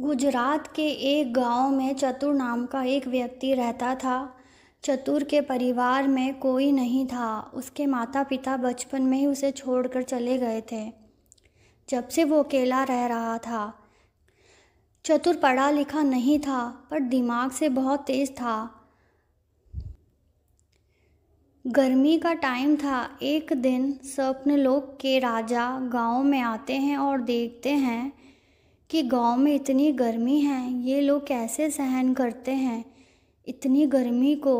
गुजरात के एक गांव में चतुर नाम का एक व्यक्ति रहता था। चतुर के परिवार में कोई नहीं था। उसके माता पिता बचपन में ही उसे छोड़कर चले गए थे, जब से वो अकेला रह रहा था। चतुर पढ़ा लिखा नहीं था, पर दिमाग से बहुत तेज था। गर्मी का टाइम था। एक दिन स्वप्नलोक के राजा गांव में आते हैं और देखते हैं कि गांव में इतनी गर्मी है, ये लोग कैसे सहन करते हैं इतनी गर्मी को।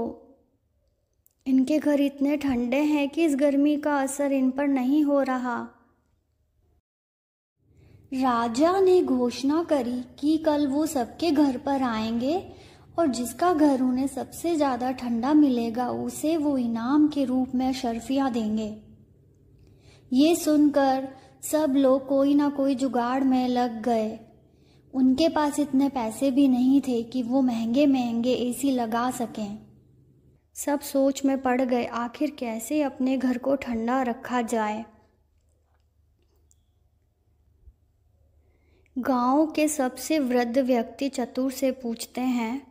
इनके घर इतने ठंडे हैं कि इस गर्मी का असर इन पर नहीं हो रहा। राजा ने घोषणा करी कि कल वो सबके घर पर आएंगे और जिसका घर उन्हें सबसे ज़्यादा ठंडा मिलेगा उसे वो इनाम के रूप में अशर्फियाँ देंगे। ये सुनकर सब लोग कोई ना कोई जुगाड़ में लग गए। उनके पास इतने पैसे भी नहीं थे कि वो महंगे महंगे एसी लगा सकें। सब सोच में पड़ गए, आखिर कैसे अपने घर को ठंडा रखा जाए। गांव के सबसे वृद्ध व्यक्ति चतुर से पूछते हैं,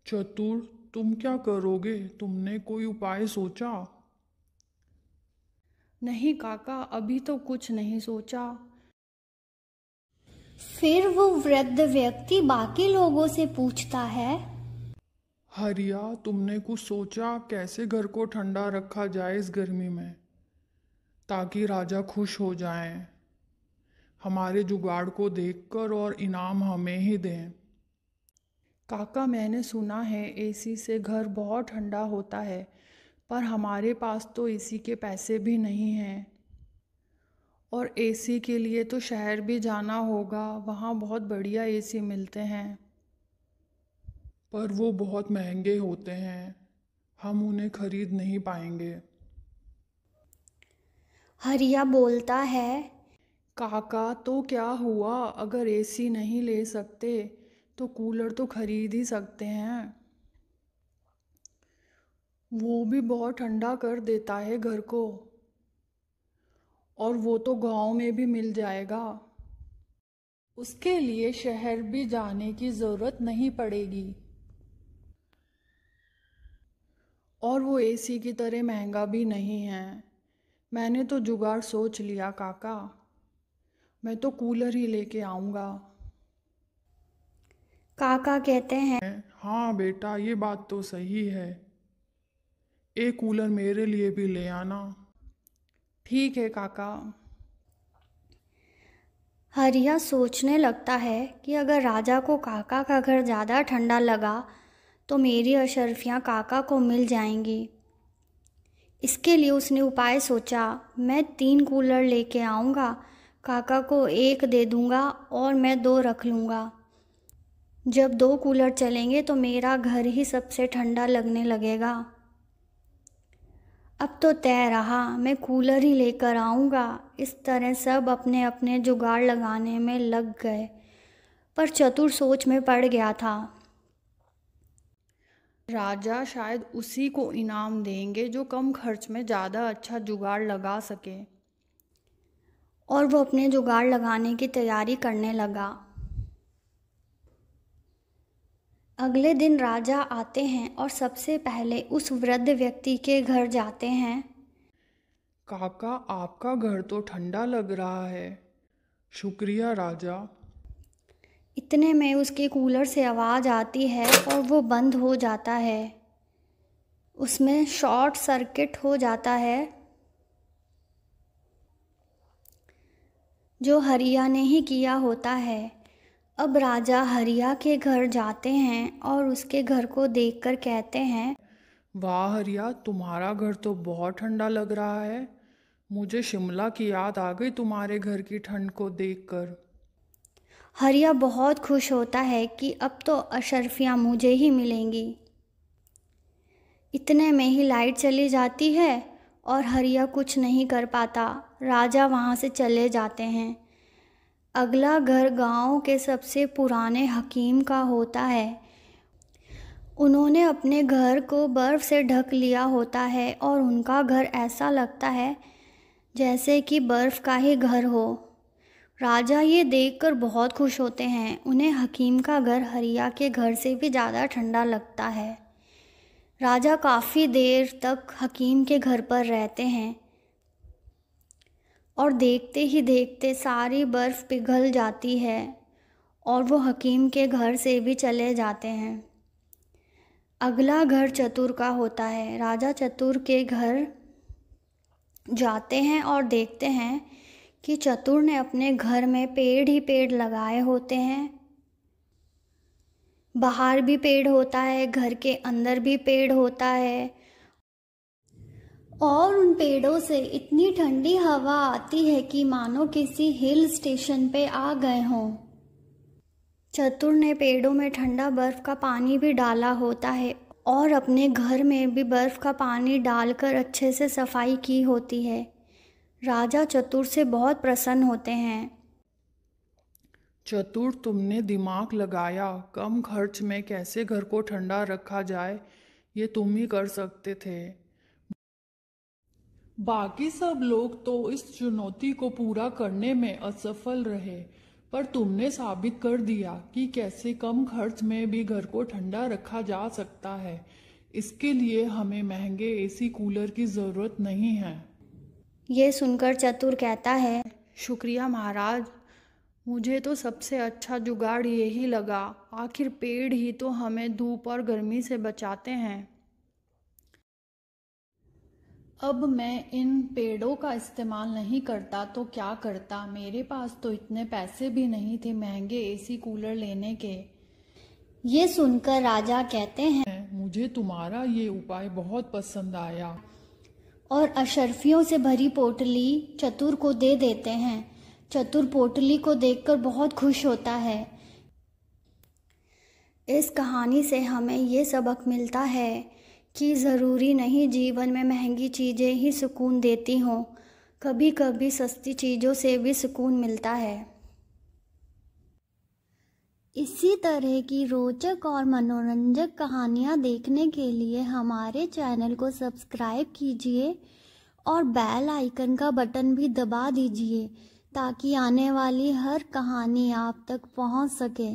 चतुर, तुम क्या करोगे? तुमने कोई उपाय सोचा? नहीं काका, अभी तो कुछ नहीं सोचा। फिर वो वृद्ध व्यक्ति बाकी लोगों से पूछता है, हरिया, तुमने कुछ सोचा कैसे घर को ठंडा रखा जाए इस गर्मी में, ताकि राजा खुश हो जाएं, हमारे जुगाड़ को देखकर और इनाम हमें ही दें। काका, मैंने सुना है एसी से घर बहुत ठंडा होता है, पर हमारे पास तो एसी के पैसे भी नहीं हैं। और एसी के लिए तो शहर भी जाना होगा, वहाँ बहुत बढ़िया एसी मिलते हैं। पर वो बहुत महंगे होते हैं, हम उन्हें खरीद नहीं पाएंगे। हरिया बोलता है, काका, तो क्या हुआ? अगर एसी नहीं ले सकते तो कूलर तो खरीद ही सकते हैं। वो भी बहुत ठंडा कर देता है घर को, और वो तो गांव में भी मिल जाएगा। उसके लिए शहर भी जाने की ज़रूरत नहीं पड़ेगी। और वो एसी की तरह महंगा भी नहीं है। मैंने तो जुगाड़ सोच लिया काका, मैं तो कूलर ही लेके आऊँगा। काका कहते हैं, हाँ बेटा, ये बात तो सही है। एक कूलर मेरे लिए भी ले आना। ठीक है काका। हरिया सोचने लगता है कि अगर राजा को काका का घर ज़्यादा ठंडा लगा तो मेरी अशर्फियाँ काका को मिल जाएंगी। इसके लिए उसने उपाय सोचा, मैं 3 कूलर लेके आऊँगा, काका को एक दे दूँगा और मैं 2 रख लूँगा। जब 2 कूलर चलेंगे तो मेरा घर ही सबसे ठंडा लगने लगेगा। अब तो तय रहा, मैं कूलर ही लेकर आऊँगा। इस तरह सब अपने अपने जुगाड़ लगाने में लग गए, पर चतुर सोच में पड़ गया था। राजा शायद उसी को इनाम देंगे जो कम खर्च में ज़्यादा अच्छा जुगाड़ लगा सके। और वो अपने जुगाड़ लगाने की तैयारी करने लगा। अगले दिन राजा आते हैं और सबसे पहले उस वृद्ध व्यक्ति के घर जाते हैं। काका, आपका घर तो ठंडा लग रहा है। शुक्रिया राजा। इतने में उसके कूलर से आवाज़ आती है और वो बंद हो जाता है। उसमें शॉर्ट सर्किट हो जाता है, जो हरिया ने ही किया होता है। अब राजा हरिया के घर जाते हैं और उसके घर को देखकर कहते हैं, वाह हरिया, तुम्हारा घर तो बहुत ठंडा लग रहा है। मुझे शिमला की याद आ गई तुम्हारे घर की ठंड को देखकर। हरिया बहुत खुश होता है कि अब तो अशर्फियाँ मुझे ही मिलेंगी। इतने में ही लाइट चली जाती है और हरिया कुछ नहीं कर पाता। राजा वहाँ से चले जाते हैं। अगला घर गांव के सबसे पुराने हकीम का होता है। उन्होंने अपने घर को बर्फ़ से ढक लिया होता है और उनका घर ऐसा लगता है जैसे कि बर्फ़ का ही घर हो। राजा ये देखकर बहुत खुश होते हैं। उन्हें हकीम का घर हरिया के घर से भी ज़्यादा ठंडा लगता है। राजा काफ़ी देर तक हकीम के घर पर रहते हैं और देखते ही देखते सारी बर्फ़ पिघल जाती है और वो हकीम के घर से भी चले जाते हैं। अगला घर चतुर का होता है। राजा चतुर के घर जाते हैं और देखते हैं कि चतुर ने अपने घर में पेड़ ही पेड़ लगाए होते हैं। बाहर भी पेड़ होता है, घर के अंदर भी पेड़ होता है और उन पेड़ों से इतनी ठंडी हवा आती है कि मानो किसी हिल स्टेशन पे आ गए हों। चतुर ने पेड़ों में ठंडा बर्फ़ का पानी भी डाला होता है और अपने घर में भी बर्फ़ का पानी डालकर अच्छे से सफाई की होती है। राजा चतुर से बहुत प्रसन्न होते हैं। चतुर, तुमने दिमाग लगाया। कम खर्च में कैसे घर को ठंडा रखा जाए, ये तुम ही कर सकते थे। बाकी सब लोग तो इस चुनौती को पूरा करने में असफल रहे, पर तुमने साबित कर दिया कि कैसे कम खर्च में भी घर को ठंडा रखा जा सकता है। इसके लिए हमें महंगे एसी कूलर की ज़रूरत नहीं है। ये सुनकर चतुर कहता है, शुक्रिया महाराज, मुझे तो सबसे अच्छा जुगाड़ यही लगा। आखिर पेड़ ही तो हमें धूप और गर्मी से बचाते हैं। अब मैं इन पेड़ों का इस्तेमाल नहीं करता तो क्या करता। मेरे पास तो इतने पैसे भी नहीं थे महंगे एसी कूलर लेने के। ये सुनकर राजा कहते हैं, मुझे तुम्हारा ये उपाय बहुत पसंद आया। और अशर्फियों से भरी पोटली चतुर को दे देते हैं। चतुर पोटली को देखकर बहुत खुश होता है। इस कहानी से हमें ये सबक मिलता है कि ज़रूरी नहीं जीवन में महंगी चीज़ें ही सुकून देती हों, कभी कभी सस्ती चीज़ों से भी सुकून मिलता है। इसी तरह की रोचक और मनोरंजक कहानियाँ देखने के लिए हमारे चैनल को सब्सक्राइब कीजिए और बेल आइकन का बटन भी दबा दीजिए ताकि आने वाली हर कहानी आप तक पहुंच सके।